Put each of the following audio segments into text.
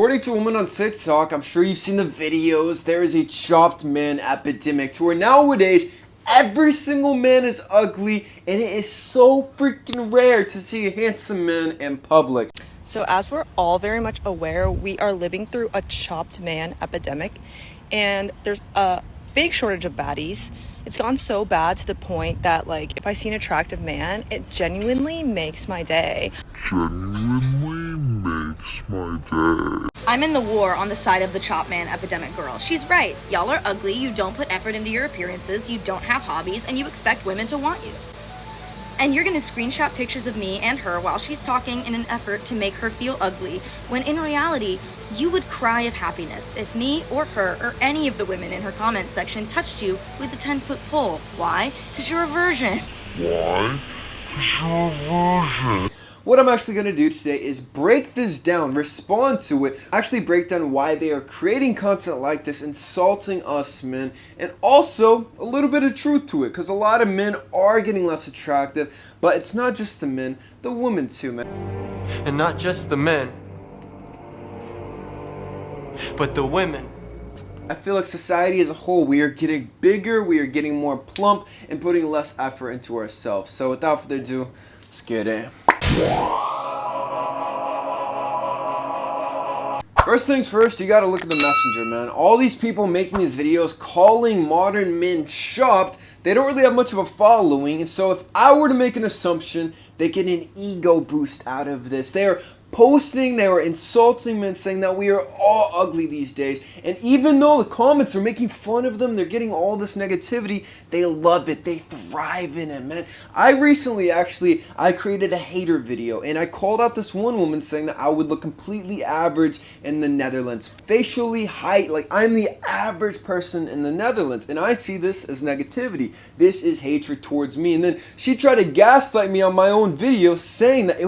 According to a woman on TikTok, I'm sure you've seen the videos, there is a chopped man epidemic to where nowadays every single man is ugly and it is so freaking rare to see a handsome man in public. So as we're all very much aware, we are living through a chopped man epidemic, and there's a big shortage of baddies. It's gone so bad to the point that, like, if I see an attractive man, it genuinely makes my day. I'm in the war on the side of the chop man epidemic girl. She's right. Y'all are ugly, you don't put effort into your appearances, you don't have hobbies, and you expect women to want you. And you're gonna screenshot pictures of me and her while she's talking in an effort to make her feel ugly, when in reality, you would cry of happiness if me or her or any of the women in her comments section touched you with a 10-foot pole. Why? Because you're a virgin. What I'm actually going to do today is break this down, respond to it, actually break down why they are creating content like this, insulting us men, and also a little bit of truth to it, because a lot of men are getting less attractive, but it's not just the men, the women too, man. And not just the men, but the women. I feel like society as a whole, we are getting bigger, we are getting more plump, and putting less effort into ourselves. So without further ado, let's get in. First things first, you gotta look at the messenger, man. All these people making these videos calling modern men chopped, they don't really have much of a following, and so if I were to make an assumption, they get an ego boost out of this. They are posting, they are insulting men, saying that we are all ugly these days, and even though the comments are making fun of them, they're getting all this negativity, they love it, they thrive in it, man. I recently I created a hater video, and I called out this one woman saying that I would look completely average in the Netherlands, facially, height, like I'm the average person in the Netherlands, and I see this as negativity. This is hatred towards me, and then she tried to gaslight me on my own video saying that,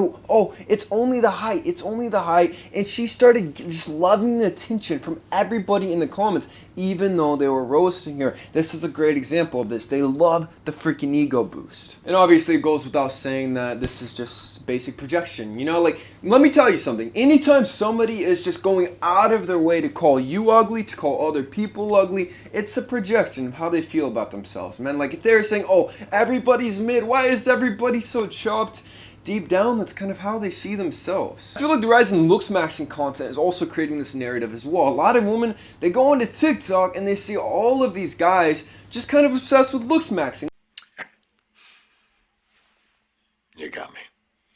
it's only the height, it's only the height, and she started just loving the attention from everybody in the comments, even though they were roasting her. This is a great example of this. They love the freaking ego boost. And obviously it goes without saying that this is just basic projection, you know, like, let me tell you something. Anytime somebody is just going out of their way to call you ugly, to call other people ugly, it's a projection of how they feel about themselves, man. Like if they're saying, oh, everybody's mid, why is everybody so chopped? Deep down, that's kind of how they see themselves. I feel like the rise in looks maxing content is also creating this narrative as well. A lot of women, they go into TikTok and they see all of these guys just kind of obsessed with looks maxing. You got me.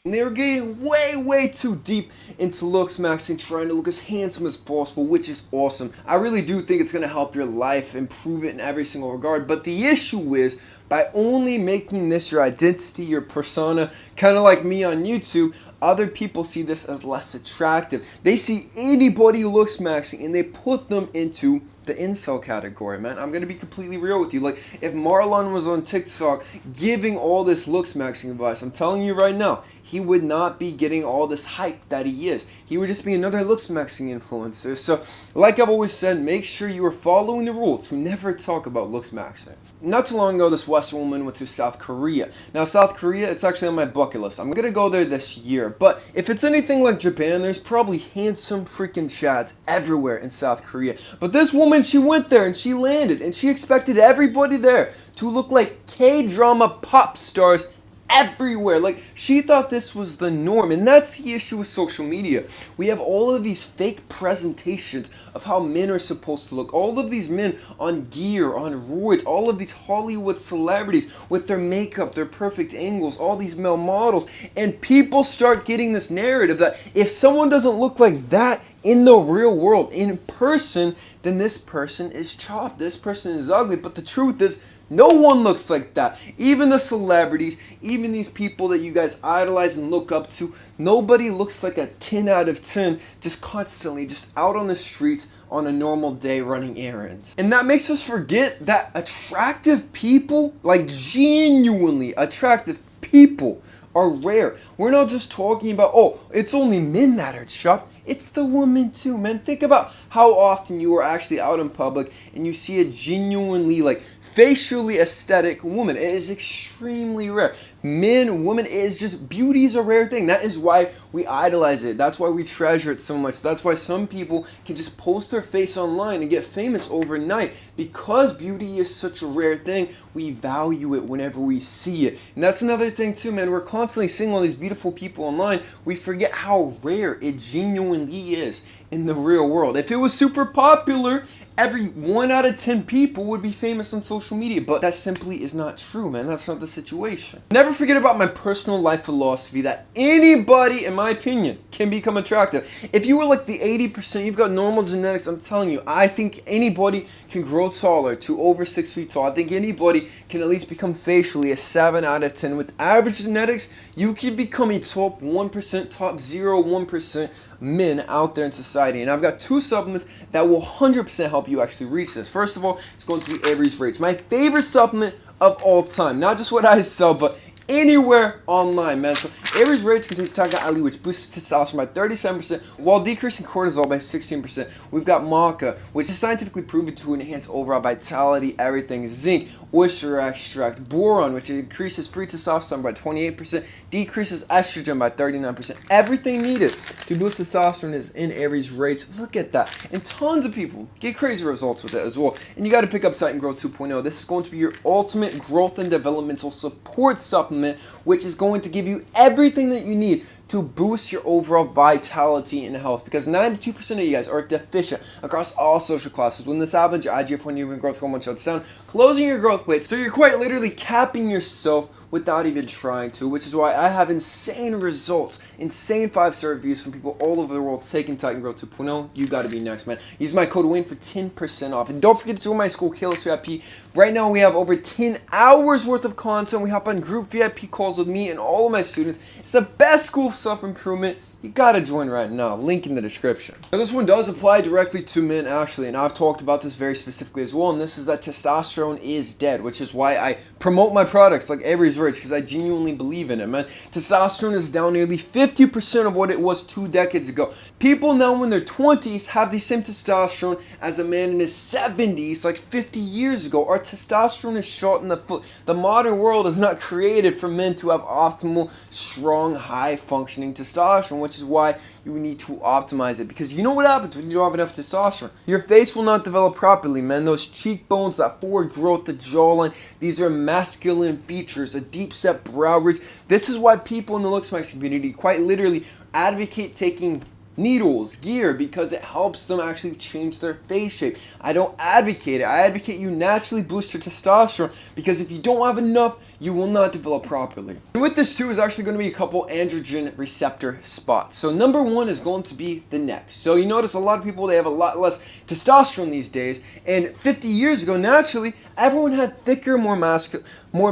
And they were getting way too deep into looks maxing, trying to look as handsome as possible, which is awesome. I really do think it's going to help your life, improve it in every single regard. But the issue is, by only making this your identity, your persona, kind of like me on YouTube, other people see this as less attractive. They see anybody looks maxing and they put them into the incel category, man. I'm gonna be completely real with you. Like, if Marlon was on TikTok giving all this looks maxing advice, I'm telling you right now, he would not be getting all this hype that he is. He would just be another looks maxing influencer. So, like I've always said, make sure you are following the rule to never talk about looks maxing. Not too long ago, this Western woman went to South Korea. Now, South Korea, it's actually on my bucket list. I'm gonna go there this year. But if it's anything like Japan, there's probably handsome freaking chads everywhere in South Korea. But this woman, she went there and she landed, and she expected everybody there to look like K-drama pop stars everywhere. Like, she thought this was the norm, and that's the issue with social media. We have all of these fake presentations of how men are supposed to look. All of these men on gear, on roids, all of these Hollywood celebrities with their makeup, their perfect angles, all these male models, and people start getting this narrative that if someone doesn't look like that in the real world, in person, then this person is chopped, this person is ugly. But the truth is, no one looks like that. Even the celebrities, even these people that you guys idolize and look up to, nobody looks like a 10 out of 10 just constantly, just out on the streets on a normal day running errands. And that makes us forget that attractive people, like genuinely attractive people, are rare. We're not just talking about, oh, it's only men that are chopped. It's the woman too, man. Think about how often you are actually out in public and you see a genuinely, like, facially aesthetic woman. It is extremely rare. Men, women, is just beauty is a rare thing. That is why we idolize it. That's why we treasure it so much. That's why some people can just post their face online and get famous overnight. Because beauty is such a rare thing, we value it whenever we see it. And that's another thing too, man. We're constantly seeing all these beautiful people online. We forget how rare it genuinely is in the real world. If it was super popular, every 1 out of 10 people would be famous on social media, but that simply is not true, man. That's not the situation. Never forget about my personal life philosophy that anybody, in my opinion, can become attractive. If you were like the 80%, you've got normal genetics, I'm telling you, I think anybody can grow taller to over 6 feet tall. I think anybody can at least become facially a 7 out of 10. With average genetics, you can become a top 1%, top 0.1% men out there in society. And I've got 2 supplements that will 100% help you actually reach this. First of all, it's going to be Avery's Rage, my favorite supplement of all time. Not just what I sell, but anywhere online, man. So Avery's Rage contains Tiger Ali, which boosts testosterone by 37% while decreasing cortisol by 16%. We've got Maca, which is scientifically proven to enhance overall vitality, everything. Zinc, oyster extract, boron, which increases free testosterone by 28%, decreases estrogen by 39%. Everything needed to boost testosterone is in Avery's Rage. Look at that. And tons of people get crazy results with it as well. And you got to pick up Titan Grow 2.0. This is going to be your ultimate growth and developmental support supplement, which is going to give you everything that you need to boost your overall vitality and health, because 92% of you guys are deficient across all social classes. When this happens, your IGF-1 human growth hormone shuts down, closing your growth plate, so you're quite literally capping yourself without even trying to, which is why I have insane results, insane 5-star reviews from people all over the world taking Titan Grow 2.0. You gotta be next, man. Use my code WAYNE for 10% off. And don't forget to join my school, kalosique VIP. Right now we have over 10 hours worth of content. We hop on group VIP calls with me and all of my students. It's the best school of self-improvement. You gotta join right now, link in the description. Now this one does apply directly to men actually, and I've talked about this very specifically as well, and this is that testosterone is dead, which is why I promote my products like Avery's Rich, because I genuinely believe in it, man. Testosterone is down nearly 50% of what it was 2 decades ago. People now in their 20s have the same testosterone as a man in his 70s like 50 years ago. Our testosterone is shot in the foot. The modern world is not created for men to have optimal, strong, high-functioning testosterone, which is why you need to optimize it, because you know what happens when you don't have enough testosterone? Your face will not develop properly, man. Those cheekbones, that forward growth, the jawline, these are masculine features, a deep set brow ridge. This is why people in the Looks Max community quite literally advocate taking needles, gear, because it helps them actually change their face shape. I don't advocate it. I advocate you naturally boost your testosterone, because if you don't have enough, you will not develop properly. And with this too is actually going to be a couple androgen receptor spots. So number 1 is going to be the neck. So you notice a lot of people, they have a lot less testosterone these days, and 50 years ago, naturally, everyone had thicker, more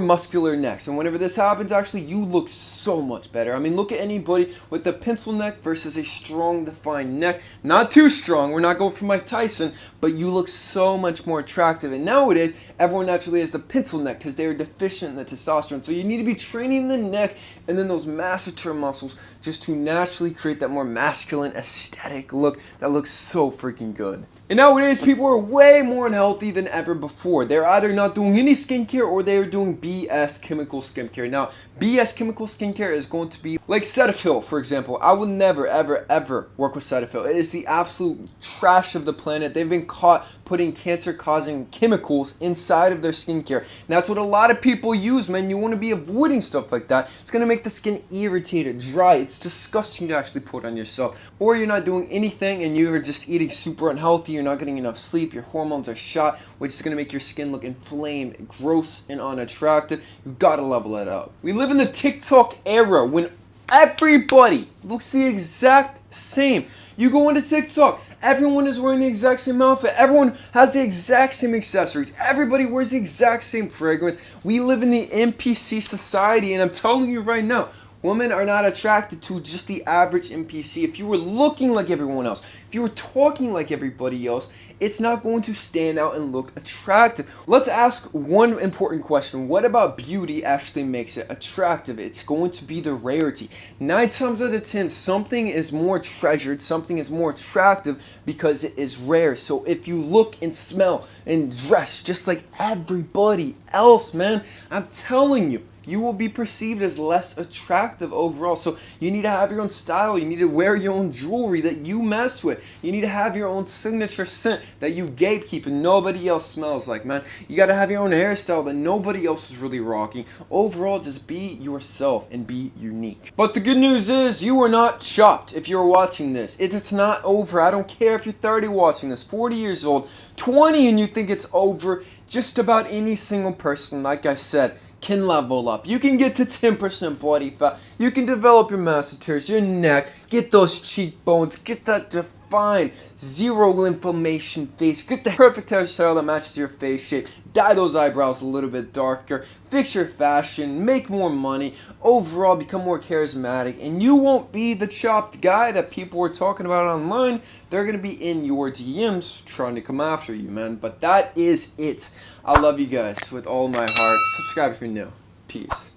muscular necks. And whenever this happens, actually, you look so much better. I mean, look at anybody with a pencil neck versus a strong, defined neck. Not too strong. We're not going for Mike Tyson, but you look so much more attractive. And nowadays, everyone naturally has the pencil neck because they are deficient in the testosterone. So you need to be training the neck and then those masseter muscles just to naturally create that more masculine aesthetic look that looks so freaking good. And nowadays, people are way more unhealthy than ever before. They're either not doing any skincare or they're doing BS chemical skincare. Now, BS chemical skincare is going to be like Cetaphil, for example. I would never, ever, ever work with Cetaphil. It is the absolute trash of the planet. They've been caught putting cancer-causing chemicals inside of their skincare. And that's what a lot of people use, man. You want to be avoiding stuff like that. It's going to make the skin irritated, dry. It's disgusting to actually put on yourself. Or you're not doing anything and you're just eating super unhealthy. You're not getting enough sleep, your hormones are shot, which is going to make your skin look inflamed, gross, and unattractive. You gotta level it up. We live in the TikTok era when everybody looks the exact same. You go into TikTok, everyone is wearing the exact same outfit, everyone has the exact same accessories, everybody wears the exact same fragrance. We live in the NPC society, and I'm telling you right now, women are not attracted to just the average NPC. If you were looking like everyone else, if you were talking like everybody else, it's not going to stand out and look attractive. Let's ask one important question. What about beauty actually makes it attractive? It's going to be the rarity. 9 times out of 10, something is more treasured, something is more attractive because it is rare. So if you look and smell and dress just like everybody else, man, I'm telling you, you will be perceived as less attractive overall. So you need to have your own style. You need to wear your own jewelry that you mess with. You need to have your own signature scent that you gatekeep and nobody else smells like, man. You got to have your own hairstyle that nobody else is really rocking. Overall, just be yourself and be unique. But the good news is you are not chopped if you're watching this. It's not over. I don't care if you're 30 watching this, 40 years old, 20 and you think it's over. Just about any single person, like I said, can level up. You can get to 10% body fat. You can develop your masseter, your neck, get those cheekbones, get that defined, zero inflammation face, get the perfect hairstyle that matches your face shape, dye those eyebrows a little bit darker, fix your fashion, make more money, overall become more charismatic, and you won't be the chopped guy that people were talking about online. They're going to be in your DMs trying to come after you, man. But that is it. I love you guys with all my heart. Subscribe if you're new. Peace.